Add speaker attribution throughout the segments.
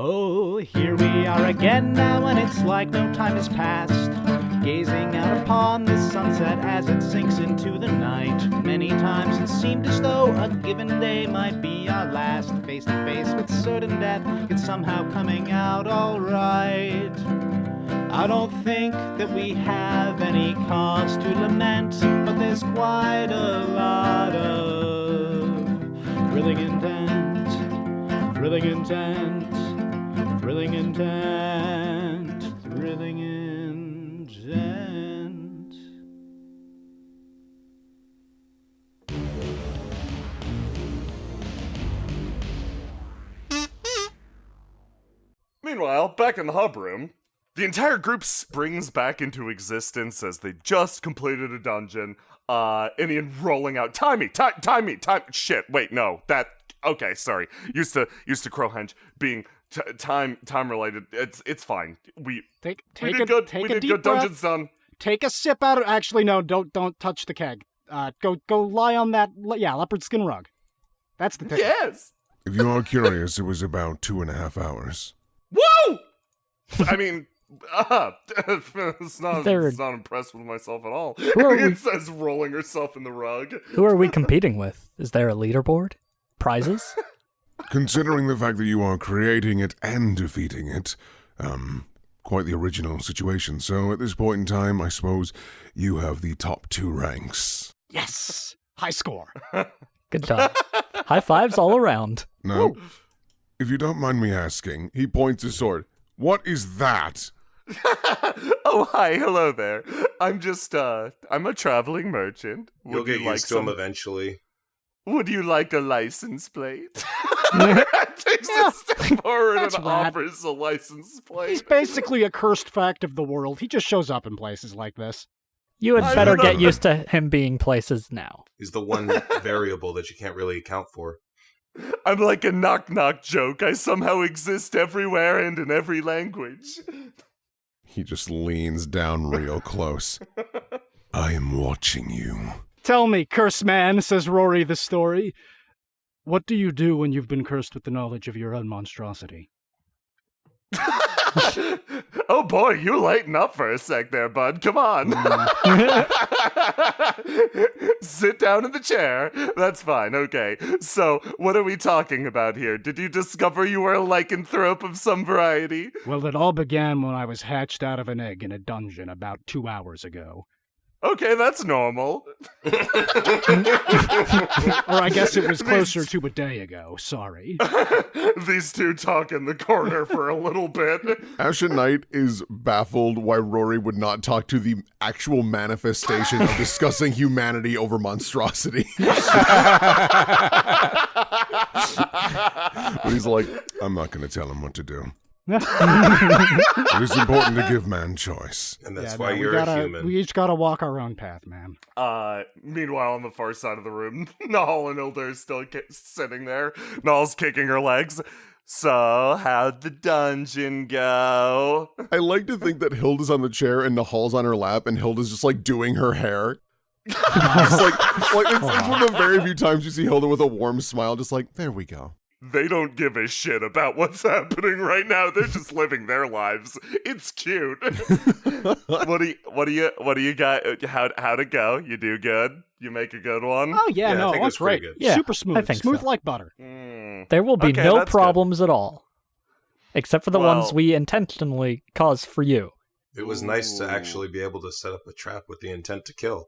Speaker 1: Oh, here we are again now, and it's like no time has passed. Gazing out upon the sunset as it sinks into the night. Many times it seemed as though a given day might be our last. Face to face with certain death, yet somehow coming out alright. I don't think that we have any cause to lament, but there's quite a lot of thrilling intent, thrilling intent, thrilling intent, thrilling intent.
Speaker 2: Meanwhile, back in the hub room, the entire group springs back into existence as they just completed a dungeon. Indian rolling out, time me, shit, wait, no, okay, sorry, used to Crowhenge being time related. It's fine. We did good dungeons done.
Speaker 1: Take a sip out of. Actually, no, don't touch the keg. Go lie on that. Leopard skin rug. That's the thing.
Speaker 2: Yes.
Speaker 3: If you are curious, it was about 2.5 hours.
Speaker 2: Woo! I mean, it's not impressed with myself at all. It says rolling herself in the rug.
Speaker 4: Who are we competing with? Is there a leaderboard? Prizes?
Speaker 3: Considering the fact that you are creating it and defeating it, quite the original situation. So at this point in time, I suppose you have the top 2 ranks.
Speaker 1: Yes! High score.
Speaker 4: Good job. High fives all around.
Speaker 3: Now, if you don't mind me asking, he points his sword. What is that?
Speaker 2: Oh, hi, hello there. I'm a traveling merchant.
Speaker 5: You'll get used to him eventually.
Speaker 2: Would you like a license plate? Takes a step forward and offers a license plate.
Speaker 1: He's basically a cursed fact of the world. He just shows up in places like this.
Speaker 4: You had better get used to him being places now.
Speaker 5: He's the one variable that you can't really account for.
Speaker 2: I'm like a knock-knock joke. I somehow exist everywhere and in every language.
Speaker 3: He just leans down real close. I am watching you.
Speaker 1: Tell me, curse man, says Rory the story. What do you do when you've been cursed with the knowledge of your own monstrosity?
Speaker 2: Oh boy, you lighten up for a sec there, bud. Come on. Sit down in the chair. That's fine. Okay. So, what are we talking about here? Did you discover you were a lycanthrope of some variety?
Speaker 1: Well, it all began when I was hatched out of an egg in a dungeon about 2 hours ago.
Speaker 2: Okay, that's normal.
Speaker 1: Or I guess it was closer to a day ago, sorry.
Speaker 2: These two talk in the corner for a little bit.
Speaker 3: Ashen Knight is baffled why Rory would not talk to the actual manifestation of discussing humanity over monstrosity. But he's like, I'm not going to tell him what to do. It is important to give man choice.
Speaker 5: And that's why you're a human.
Speaker 1: We each gotta walk our own path, man.
Speaker 2: Meanwhile, on the far side of the room, Nahal and Ilda are still sitting there. Nahal's kicking her legs. So, how'd the dungeon go?
Speaker 3: I like to think that Hilda's on the chair and Nahal's on her lap, and Hilda's just like doing her hair. It's one of the very few times you see Hilda with a warm smile, just like, there we go.
Speaker 2: They don't give a shit about what's happening right now. They're just living their lives. It's cute. What do you got? How'd it go? You do good? You make a good one?
Speaker 1: Oh yeah, no, that's great.
Speaker 5: Good.
Speaker 4: Yeah,
Speaker 1: super smooth.
Speaker 4: I think
Speaker 1: Smooth
Speaker 4: so.
Speaker 1: like butter.
Speaker 4: There will be no problems at all. Except for the
Speaker 2: Well,
Speaker 4: ones we intentionally cause for you.
Speaker 5: It was nice to actually be able to set up a trap with the intent to kill.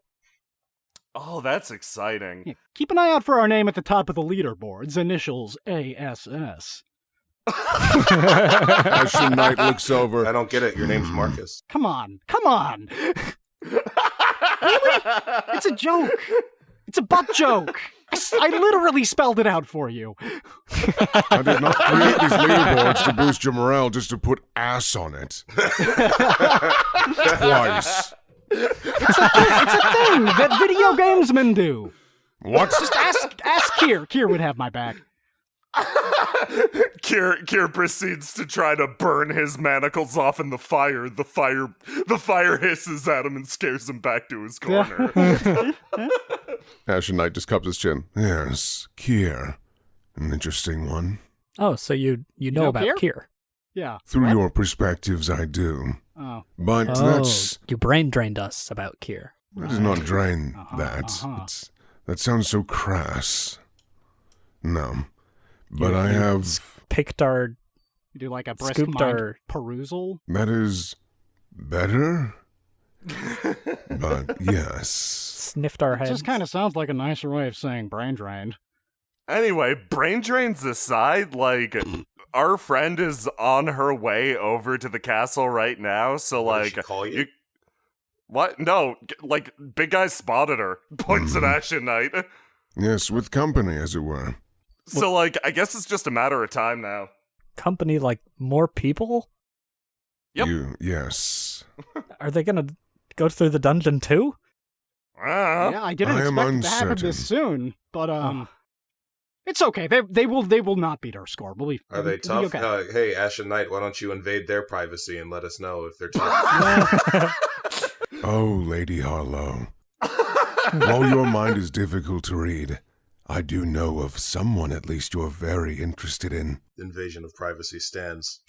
Speaker 2: Oh, that's exciting.
Speaker 1: Yeah, keep an eye out for our name at the top of the leaderboards. Initials ASS.
Speaker 3: Ashen Knight looks over.
Speaker 5: I don't get it. Your name's Marcus.
Speaker 1: Come on. Really? It's a joke. It's a butt joke. I literally spelled it out for you.
Speaker 3: I did not create these leaderboards to boost your morale, just to put ass on it. Twice.
Speaker 1: It's a thing that video gamesmen do.
Speaker 3: What?
Speaker 1: Just ask Kier. Kier would have my back.
Speaker 2: Kier proceeds to try to burn his manacles off in the fire. The fire hisses at him and scares him back to his corner.
Speaker 3: Ashen Knight just cups his chin. Yes, Kier. An interesting one.
Speaker 4: Oh, so you know about
Speaker 1: Kier?
Speaker 4: Kier.
Speaker 1: Yeah.
Speaker 3: Through
Speaker 1: What?
Speaker 3: your perspectives, I do.
Speaker 1: Oh.
Speaker 3: But
Speaker 4: You brain drained us about Kier.
Speaker 3: that does not drain
Speaker 1: Uh-huh,
Speaker 3: that.
Speaker 1: uh-huh.
Speaker 3: That sounds so crass. No. But
Speaker 4: You-
Speaker 3: I
Speaker 4: you
Speaker 3: have...
Speaker 4: Picked our...
Speaker 1: You do like a brisk
Speaker 4: Scooped
Speaker 1: mind
Speaker 4: our-
Speaker 1: perusal.
Speaker 3: That is... better? But yes.
Speaker 4: Sniffed our
Speaker 1: It
Speaker 4: heads.
Speaker 1: just kind of sounds like a nicer way of saying brain drained.
Speaker 2: Anyway, brain drains aside, like, our friend is on her way over to the castle right now, so,
Speaker 5: What did
Speaker 2: like,
Speaker 5: she call you?
Speaker 2: What? No, like, big guy spotted her. Points at Ashen Knight.
Speaker 3: Yes, with company, as it were.
Speaker 2: So, like, I guess it's just a matter of time now.
Speaker 4: Company like more people?
Speaker 2: Yep.
Speaker 3: Yes.
Speaker 4: Are they gonna go through the dungeon too?
Speaker 1: Yeah, I didn't
Speaker 3: I am
Speaker 1: expect it to happen this soon, but it's okay. They will not beat our score. We'll be,
Speaker 5: Are they
Speaker 1: we'll be
Speaker 5: tough?
Speaker 1: okay.
Speaker 5: Hey, Ashen Knight, why don't you invade their privacy and let us know if they're tough?
Speaker 3: Oh, Lady Harlow. While your mind is difficult to read, I do know of someone at least you're very interested in.
Speaker 5: Invasion of privacy stands.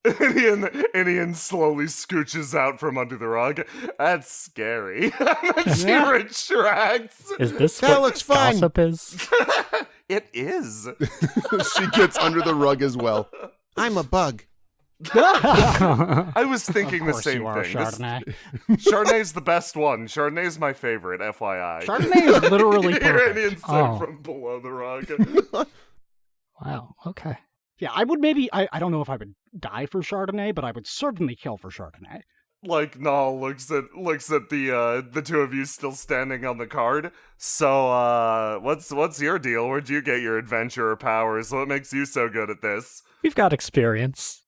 Speaker 2: Inian slowly scooches out from under the rug. That's scary. And she
Speaker 1: Yeah.
Speaker 2: retracts.
Speaker 4: Is this
Speaker 6: That
Speaker 4: what
Speaker 6: looks fine.
Speaker 4: gossip is?
Speaker 2: It is.
Speaker 6: She gets under the rug as well. I'm a bug.
Speaker 2: I was thinking
Speaker 1: Of
Speaker 2: the
Speaker 1: course
Speaker 2: same
Speaker 1: you are,
Speaker 2: thing.
Speaker 1: Chardonnay.
Speaker 2: Chardonnay's the best one. Chardonnay's my favorite, FYI.
Speaker 1: Chardonnay is literally
Speaker 2: You hear
Speaker 1: perfect.
Speaker 2: Inian say
Speaker 4: Oh.
Speaker 2: from below the rug.
Speaker 4: Wow, okay.
Speaker 1: Yeah, I would maybe. I don't know if I would die for Chardonnay, but I would certainly kill for Chardonnay.
Speaker 2: Like Nall looks at the two of you still standing on the card. So what's your deal? Where'd you get your adventurer powers? What makes you so good at this?
Speaker 4: We've got experience.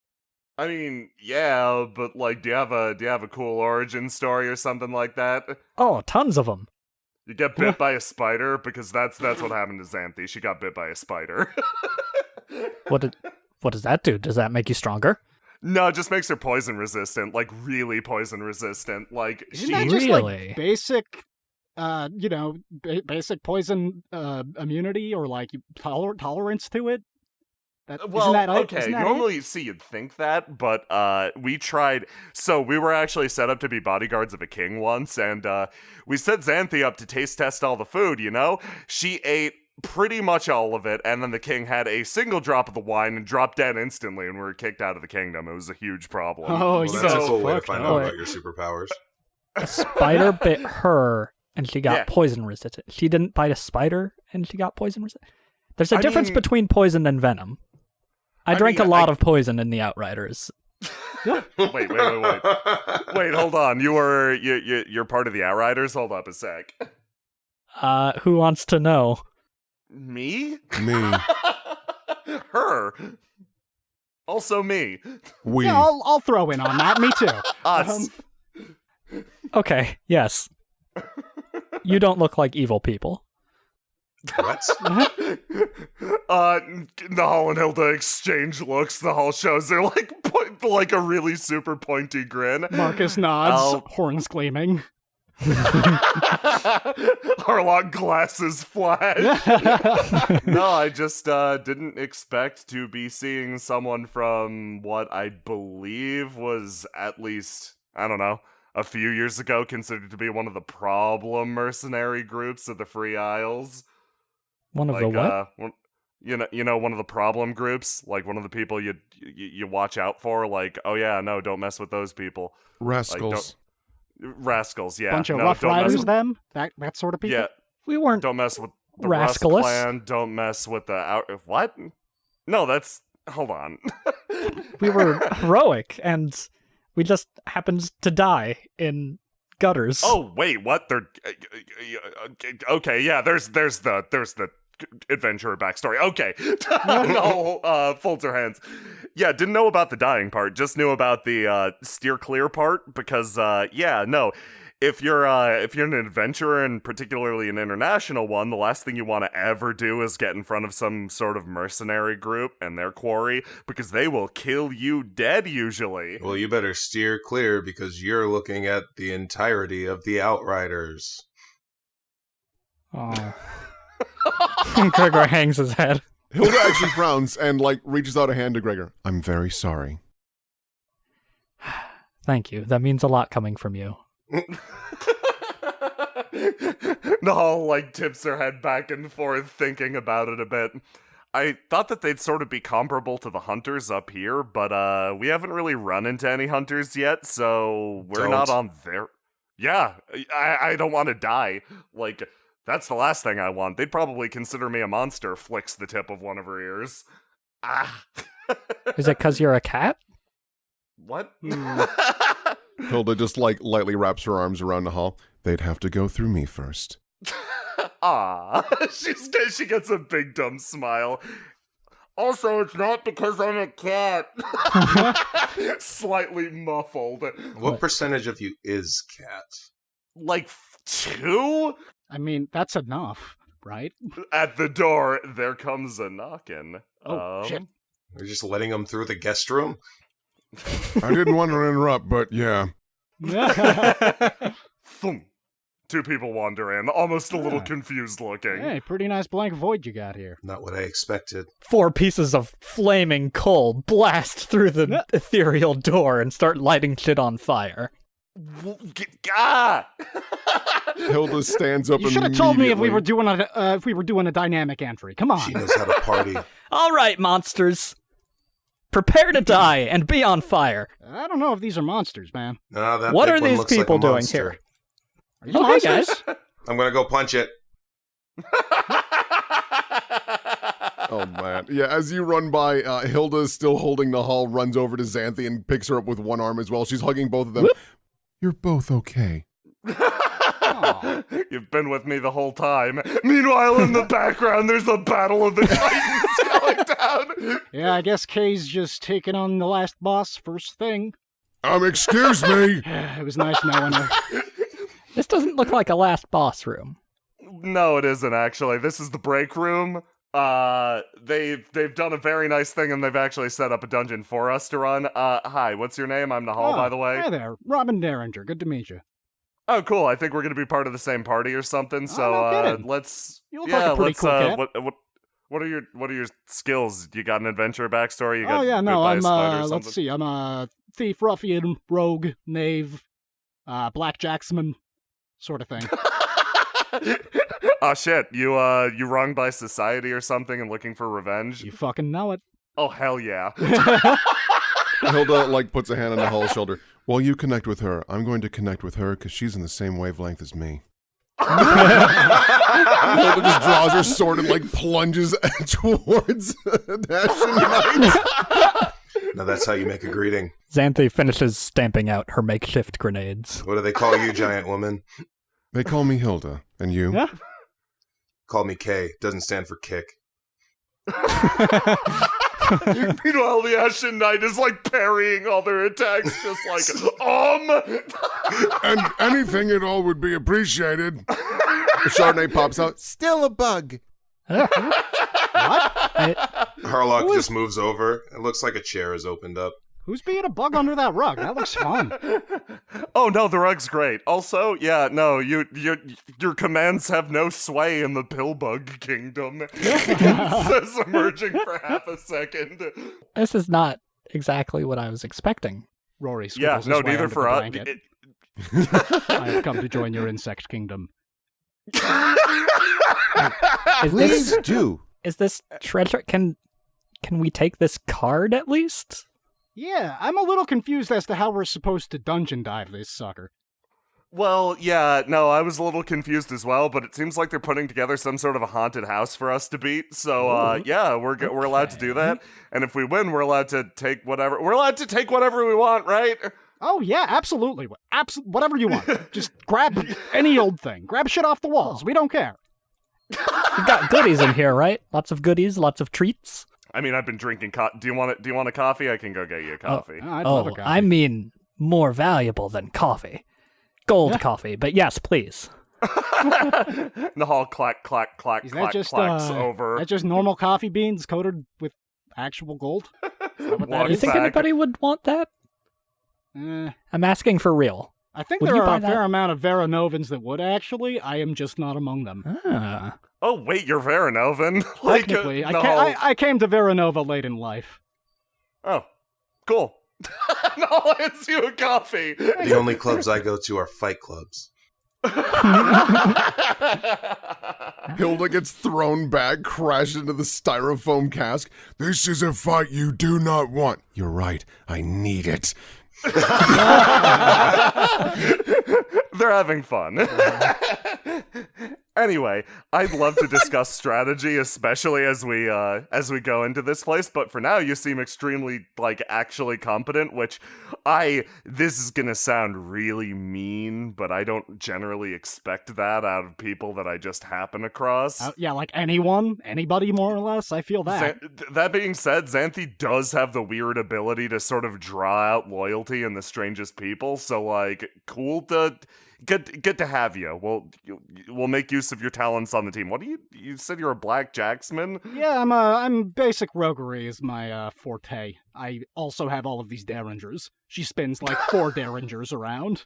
Speaker 2: I mean, yeah, but like, do you have a cool origin story or something like that?
Speaker 4: Oh, tons of them.
Speaker 2: You get bit by a spider, because that's what happened to Xanthi. She got bit by a spider.
Speaker 4: What does that do? Does that make you stronger?
Speaker 2: No, it just makes her poison resistant, like really poison resistant. Like
Speaker 1: Isn't
Speaker 2: she
Speaker 1: that just
Speaker 4: Really?
Speaker 1: like basic, basic poison immunity or like tolerance to it?
Speaker 2: Well,
Speaker 1: isn't that it?
Speaker 2: okay,
Speaker 1: Isn't that
Speaker 2: normally see you'd think that, but we tried. So we were actually set up to be bodyguards of a king once, and we set Xanthi up to taste test all the food. You know, she ate pretty much all of it, and then the king had a single drop of the wine and dropped dead instantly, and we were kicked out of the kingdom. It was a huge problem.
Speaker 1: Oh,
Speaker 5: Well,
Speaker 1: you
Speaker 5: that's a
Speaker 1: guys
Speaker 5: cool way to
Speaker 1: fucked
Speaker 5: find
Speaker 1: up.
Speaker 5: out about your superpowers.
Speaker 4: A spider bit her and she got
Speaker 2: Yeah.
Speaker 4: poison resistant. She didn't bite a spider and she got poison resistant. There's a
Speaker 2: I
Speaker 4: difference
Speaker 2: mean-
Speaker 4: between poison and venom. I drank
Speaker 2: mean,
Speaker 4: a lot of poison in the Outriders.
Speaker 2: Wait, wait, hold on. You're part of the Outriders. Hold up a sec.
Speaker 4: Who wants to know?
Speaker 2: Me?
Speaker 3: Me.
Speaker 2: Her. Also me.
Speaker 3: We.
Speaker 1: Yeah, I'll throw in on that. Me too.
Speaker 2: Us.
Speaker 4: Okay, yes. You don't look like evil people.
Speaker 5: What?
Speaker 2: Nahal and Hilda exchange looks. The Hall shows her like a really super pointy grin.
Speaker 1: Marcus nods,
Speaker 2: I'll-
Speaker 1: horns gleaming.
Speaker 2: Harlock glasses flash. No, I just didn't expect to be seeing someone from what I believe was at least, I don't know, a few years ago considered to be one of the problem mercenary groups of the Free Isles.
Speaker 4: One of the what?
Speaker 2: You know, one of the problem groups, like one of the people you watch out for. Like, oh yeah, no, don't mess with those people.
Speaker 3: Rascals.
Speaker 2: Rascals, yeah.
Speaker 1: Bunch of
Speaker 2: no,
Speaker 1: rough
Speaker 2: don't mess
Speaker 1: riders,
Speaker 2: with-
Speaker 1: them? That sort of people?
Speaker 2: Yeah,
Speaker 4: We weren't.
Speaker 2: don't mess with the Rust
Speaker 4: Rascalous?
Speaker 2: clan. Don't mess with the what? No, that's hold on.
Speaker 4: We were heroic, and we just happened to die in gutters.
Speaker 2: Oh wait, what? They're okay. Yeah, there's the adventurer backstory. Okay, no, folds her hands. Yeah, didn't know about the dying part. Just knew about the steer clear part because yeah, no. If you're an adventurer and particularly an international one, the last thing you want to ever do is get in front of some sort of mercenary group and their quarry because they will kill you dead usually.
Speaker 5: Well, you better steer clear because you're looking at the entirety of the Outriders.
Speaker 4: Oh. Gregor hangs his head.
Speaker 3: Hilda actually frowns and, like, reaches out a hand to Gregor. I'm very sorry.
Speaker 4: Thank you. That means a lot coming from you.
Speaker 2: Nahal, like, tips her head back and forth, thinking about it a bit. I thought that they'd sort of be comparable to the hunters up here, but we haven't really run into any hunters yet, so we're not on their... Yeah, I don't want to die. Like, that's the last thing I want. They'd probably consider me a monster, flicks the tip of one of her ears. Ah.
Speaker 4: Is it because you're a cat?
Speaker 2: What?
Speaker 3: Hilda just, like, lightly wraps her arms around Nahal. They'd have to go through me first.
Speaker 2: Ah, she gets a big dumb smile. Also, it's not because I'm a cat. Slightly muffled.
Speaker 5: What percentage of you is cat?
Speaker 2: Like 2?
Speaker 1: I mean, that's enough, right?
Speaker 2: At the door, there comes a knockin'.
Speaker 1: Oh, shit.
Speaker 5: You're just letting them through the guest room?
Speaker 3: I didn't want to interrupt, but yeah.
Speaker 2: Thump. 2 people wander in, almost a little confused looking.
Speaker 1: Hey, pretty nice blank void you got here.
Speaker 5: Not what I expected.
Speaker 4: 4 pieces of flaming coal blast through the ethereal door and start lighting shit on fire.
Speaker 2: Ah!
Speaker 3: Hilda stands up.
Speaker 1: You should have told me if we were doing a dynamic entry. Come on.
Speaker 5: She knows how to party.
Speaker 4: All right, monsters. Prepare to die and be on fire.
Speaker 1: I don't know if these are monsters, man.
Speaker 5: No, that
Speaker 4: What
Speaker 5: big
Speaker 4: are
Speaker 5: one
Speaker 4: these
Speaker 5: looks like a
Speaker 4: people doing
Speaker 5: monster.
Speaker 4: here?
Speaker 1: Are you
Speaker 4: Okay,
Speaker 1: monsters?
Speaker 4: guys.
Speaker 5: I'm gonna go punch it.
Speaker 3: Oh, man. Yeah, as you run by, Hilda is still holding Nahal, runs over to Xanthi and picks her up with one arm as well. She's hugging both of them.
Speaker 4: Whoop.
Speaker 3: You're both okay.
Speaker 2: You've been with me the whole time. Meanwhile, in the background, there's a battle of the titans going down.
Speaker 1: Yeah, I guess Kay's just taking on the last boss first thing.
Speaker 3: Excuse me.
Speaker 1: It was nice knowing her.
Speaker 4: This doesn't look like a last boss room.
Speaker 2: No, it isn't, actually. This is the break room. They've done a very nice thing, and they've actually set up a dungeon for us to run. Hi, what's your name? I'm Nahal, by the way.
Speaker 1: Hi there, Robin Derringer. Good to meet you.
Speaker 2: Oh, cool. I think we're going to be part of the same party or something. So,
Speaker 1: no kidding.
Speaker 2: let's...
Speaker 1: You look like a pretty cool cat.
Speaker 2: What are your skills? You got an adventure backstory? You got
Speaker 1: Oh, yeah,
Speaker 2: bit
Speaker 1: no,
Speaker 2: by a
Speaker 1: I'm,
Speaker 2: spider or something?
Speaker 1: let's see, I'm a thief, ruffian, rogue, knave, blackjacksman, sort of thing.
Speaker 2: Oh, shit. You wronged by society or something and looking for revenge?
Speaker 1: You fucking know it.
Speaker 2: Oh, hell yeah.
Speaker 3: Hilda, like, puts a hand on Nahal's shoulder. While you connect with her, I'm going to connect with her because she's in the same wavelength as me. Hilda just draws her sword and, like, plunges towards Ashen Knight.
Speaker 5: Now that's how you make a greeting.
Speaker 4: Xanthi finishes stamping out her makeshift grenades.
Speaker 5: What do they call you, giant woman?
Speaker 3: They call me Hilda. And you?
Speaker 1: Yeah.
Speaker 5: Call me K. Doesn't stand for kick.
Speaker 2: Meanwhile, the Ashen Knight is like parrying all their attacks, just like,
Speaker 3: And anything at all would be appreciated. The Chardonnay pops out. Still a bug.
Speaker 1: What?
Speaker 5: Harlock just moves over. It looks like a chair has opened up.
Speaker 1: Who's being a bug under that rug? That looks fun.
Speaker 2: Oh no, the rug's great. Also, yeah, no, your commands have no sway in the Pillbug Kingdom. It says emerging for half a second.
Speaker 4: This is not exactly what I was expecting.
Speaker 1: Rory
Speaker 2: Yeah,
Speaker 1: scribbles
Speaker 2: no,
Speaker 1: his way
Speaker 2: neither
Speaker 1: under
Speaker 2: for
Speaker 1: the
Speaker 2: us.
Speaker 1: blanket. I have come to join your insect kingdom.
Speaker 6: Please do.
Speaker 4: Is this treasure? Can we take this card at least?
Speaker 1: Yeah, I'm a little confused as to how we're supposed to dungeon dive this sucker.
Speaker 2: Well, yeah, no, I was a little confused as well, but it seems like they're putting together some sort of a haunted house for us to beat. So, yeah, we're allowed to do that. And if we win, we're allowed to take whatever. We're allowed to take whatever we want, right?
Speaker 1: Oh, yeah, absolutely. Whatever you want. Just grab any old thing. Grab shit off the walls. We don't care.
Speaker 4: We've got goodies in here, right? Lots of goodies, lots of treats.
Speaker 2: I mean, I've been drinking Do you want a coffee? I can go get you a coffee.
Speaker 1: I'd love a
Speaker 4: Oh,
Speaker 1: coffee.
Speaker 4: I mean more valuable than coffee. Gold coffee, but yes, please.
Speaker 2: Nahal clack, clack, clack,
Speaker 1: Is
Speaker 2: clack,
Speaker 1: that just,
Speaker 2: clacks over.
Speaker 1: that just normal coffee beans coated with actual gold? Is that what that
Speaker 2: Walks
Speaker 4: You
Speaker 1: is?
Speaker 4: think
Speaker 2: back.
Speaker 4: anybody would want that? I'm asking for real.
Speaker 1: I think
Speaker 4: Would
Speaker 1: there
Speaker 4: you
Speaker 1: are
Speaker 4: buy
Speaker 1: a
Speaker 4: that?
Speaker 1: fair amount of Veranovans that would, actually. I am just not among them.
Speaker 4: Ah.
Speaker 2: Oh, wait, you're Varanovan? Like,
Speaker 1: Technically,
Speaker 2: no.
Speaker 1: I came to Villanova late in life.
Speaker 2: Oh, cool. No, it's you a coffee.
Speaker 5: The only clubs I go to are fight clubs.
Speaker 3: Hilda gets thrown back, crashed into the styrofoam cask. This is a fight you do not want. You're right. I need it.
Speaker 2: They're having fun. Anyway, I'd love to discuss strategy, especially as we go into this place, but for now you seem extremely, actually competent, which this is gonna sound really mean, but I don't generally expect that out of people that I just happen across.
Speaker 1: Yeah, like anybody more or less, I feel that.
Speaker 2: That being said, Xanthi does have the weird ability to sort of draw out loyalty in the strangest people, so, cool to... Good to have you. We'll make use of your talents on the team. What do you said you're a black jacksman?
Speaker 1: Yeah, I'm basic roguery is my forte. I also have all of these derringers. She spins like 4 derringers around.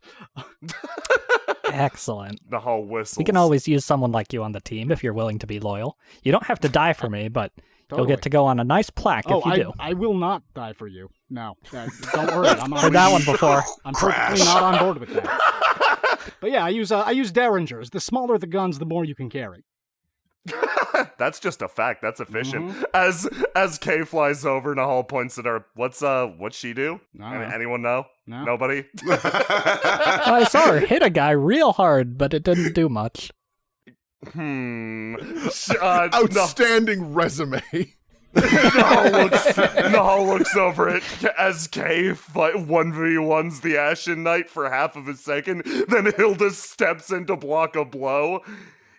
Speaker 4: Excellent.
Speaker 2: The whole whistle.
Speaker 4: We can always use someone like you on the team if you're willing to be loyal. You don't have to die for me, but you'll get to go on a nice plaque if you do.
Speaker 1: I will not die for you. No, don't worry. I'm
Speaker 4: Heard that one before.
Speaker 1: I'm perfectly not on board with that. But yeah, I use derringers. The smaller the guns, the more you can carry.
Speaker 2: That's just a fact. That's efficient. Mm-hmm. As Kay flies over, Nahal points at her. What's she do? Anyone know?
Speaker 1: No.
Speaker 2: Nobody?
Speaker 4: I saw her hit a guy real hard, but it didn't do much.
Speaker 3: Outstanding resume.
Speaker 2: Nahal looks over at as Kay 1v1s the Ashen Knight for half of a second, then Hilda steps in to block a blow.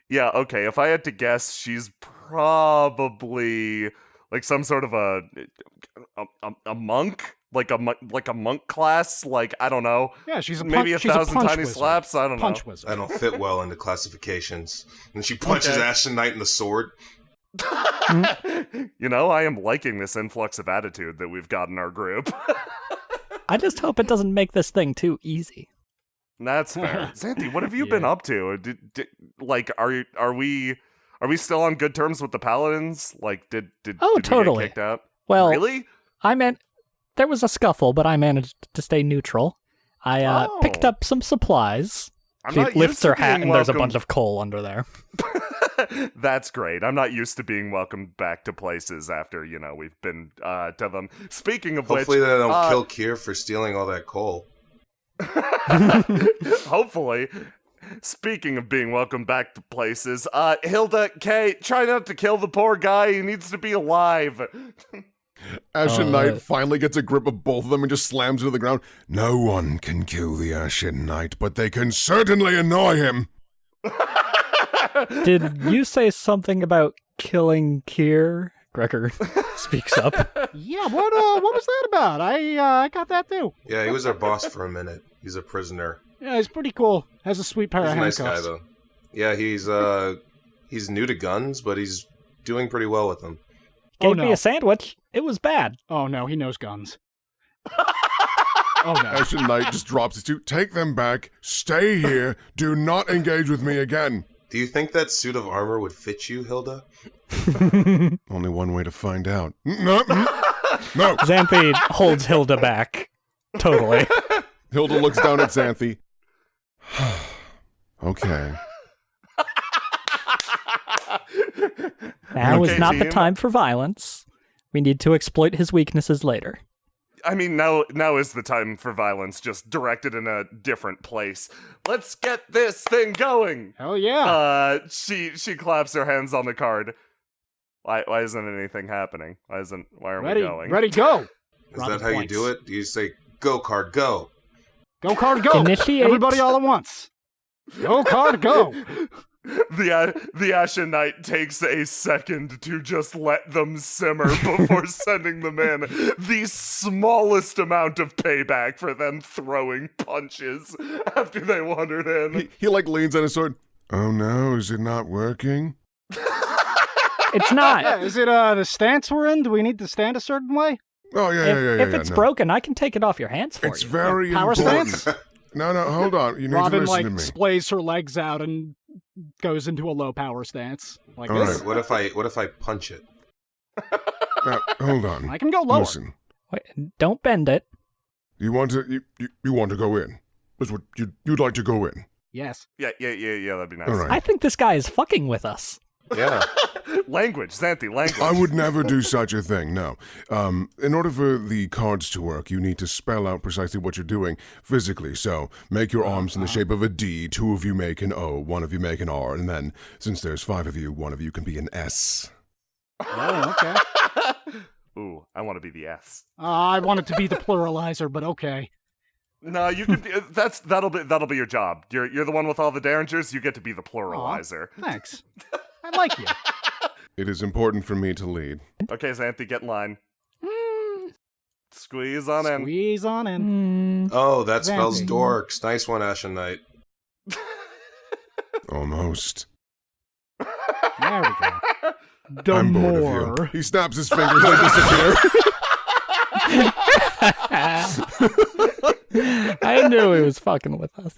Speaker 2: Yeah, okay, if I had to guess, she's probably some sort of a monk? Like a monk class? I don't know.
Speaker 1: Yeah, she's
Speaker 2: maybe 1,000 tiny
Speaker 1: wizard.
Speaker 2: slaps? I don't know.
Speaker 1: Punch wizard.
Speaker 5: I don't fit well into classifications. And she punches Ashen Knight in the sword.
Speaker 2: I am liking this influx of attitude that we've got in our group.
Speaker 4: I just hope it doesn't make this thing too easy.
Speaker 2: That's fair. Xanthi, what have you been up to? Are we still on good terms with the paladins? Did
Speaker 4: totally.
Speaker 2: we get kicked out?
Speaker 4: Well,
Speaker 2: really?
Speaker 4: There was a scuffle, but I managed to stay neutral. I picked up some supplies. She lifts her hat and there's a bunch of coal under there.
Speaker 2: That's great. I'm not used to being welcomed back to places after, we've been to them. Speaking of
Speaker 5: Hopefully
Speaker 2: which...
Speaker 5: they don't kill Kier for stealing all that coal.
Speaker 2: Hopefully. Speaking of being welcomed back to places, Hilda, Kay, try not to kill the poor guy. He needs to be alive.
Speaker 3: Ashen Knight finally gets a grip of both of them and just slams into the ground. No one can kill the Ashen Knight, but they can certainly annoy him.
Speaker 4: Did you say something about killing Kier? Gregor speaks up.
Speaker 1: Yeah, what was that about? I got that too.
Speaker 5: Yeah, he was our boss for a minute. He's a prisoner.
Speaker 1: Yeah, he's pretty cool. Has a sweet pair
Speaker 5: He's
Speaker 1: of
Speaker 5: a nice
Speaker 1: handcuffs.
Speaker 5: guy, though. Yeah, he's new to guns, but he's doing pretty well with them.
Speaker 4: Gave me a sandwich. It was bad.
Speaker 1: Oh no, he knows guns. Oh no.
Speaker 3: Ashen Knight just drops his two. Take them back. Stay here. Do not engage with me again.
Speaker 5: Do you think that suit of armor would fit you, Hilda?
Speaker 3: Only one way to find out. No.
Speaker 4: Xanthi holds Hilda back. Totally.
Speaker 3: Hilda looks down at Xanthi. Okay.
Speaker 4: Now is not the time for violence. We need to exploit his weaknesses later.
Speaker 2: I mean, now is the time for violence, just directed in a different place. Let's get this thing going.
Speaker 1: Hell yeah.
Speaker 2: She claps her hands on the card. Why isn't anything happening? Why aren't we going?
Speaker 1: Ready, go.
Speaker 5: Is that how you do it? Do you say, go card, go?
Speaker 1: Go card, go.
Speaker 4: Initiate.
Speaker 1: Everybody all at once. Go card, go.
Speaker 2: The Ashen Knight takes a second to just let them simmer before sending them in. The smallest amount of payback for them throwing punches after they wandered in.
Speaker 3: He leans on his sword. Oh no, is it not working?
Speaker 4: It's not.
Speaker 1: Yeah, is it the stance we're in? Do we need to stand a certain way?
Speaker 3: Oh yeah.
Speaker 4: If it's broken, I can take it off your hands for
Speaker 3: it's
Speaker 4: you.
Speaker 3: very
Speaker 1: Power
Speaker 3: important.
Speaker 1: stance?
Speaker 3: No, hold on. You need
Speaker 1: Robin
Speaker 3: to listen to me.
Speaker 1: splays her legs out and goes into a low power stance. Like
Speaker 3: All
Speaker 1: this?
Speaker 3: right.
Speaker 5: What if I punch it?
Speaker 3: Now, hold on.
Speaker 1: I can go lower.
Speaker 3: Listen,
Speaker 4: Wait, don't bend it.
Speaker 3: you want to you want to go in? That's what you'd like to go in.
Speaker 1: Yes.
Speaker 2: Yeah, that'd be nice.
Speaker 3: All right.
Speaker 4: I think this guy is fucking with us.
Speaker 5: Yeah.
Speaker 2: Language, Xanthi, language.
Speaker 3: I would never do such a thing, no. In order for the cards to work, you need to spell out precisely what you're doing physically. So, make your arms in the shape of a D, 2 of you make an O, 1 of you make an R, and then, since there's 5 of you, 1 of you can be an S.
Speaker 1: Oh, okay.
Speaker 2: Ooh, I want to be the S.
Speaker 1: I want it to be the pluralizer, but okay.
Speaker 2: No, you could. That'll be your job. You're the one with all the derringers. You get to be the pluralizer.
Speaker 1: Aw, thanks. I like you.
Speaker 3: It is important for me to lead.
Speaker 2: Okay, Xanthi, get in line. Squeeze on in.
Speaker 1: Squeeze on in.
Speaker 5: Oh, that spells
Speaker 1: Xanthi.
Speaker 5: dorks. Nice one, Ashen Knight.
Speaker 3: Almost.
Speaker 1: There we go. The
Speaker 3: I'm bored
Speaker 1: more.
Speaker 3: of you. He snaps his fingers, they disappear.
Speaker 4: I knew he was fucking with us.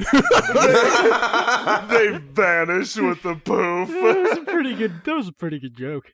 Speaker 2: They vanish with the poof.
Speaker 1: That was a pretty good joke.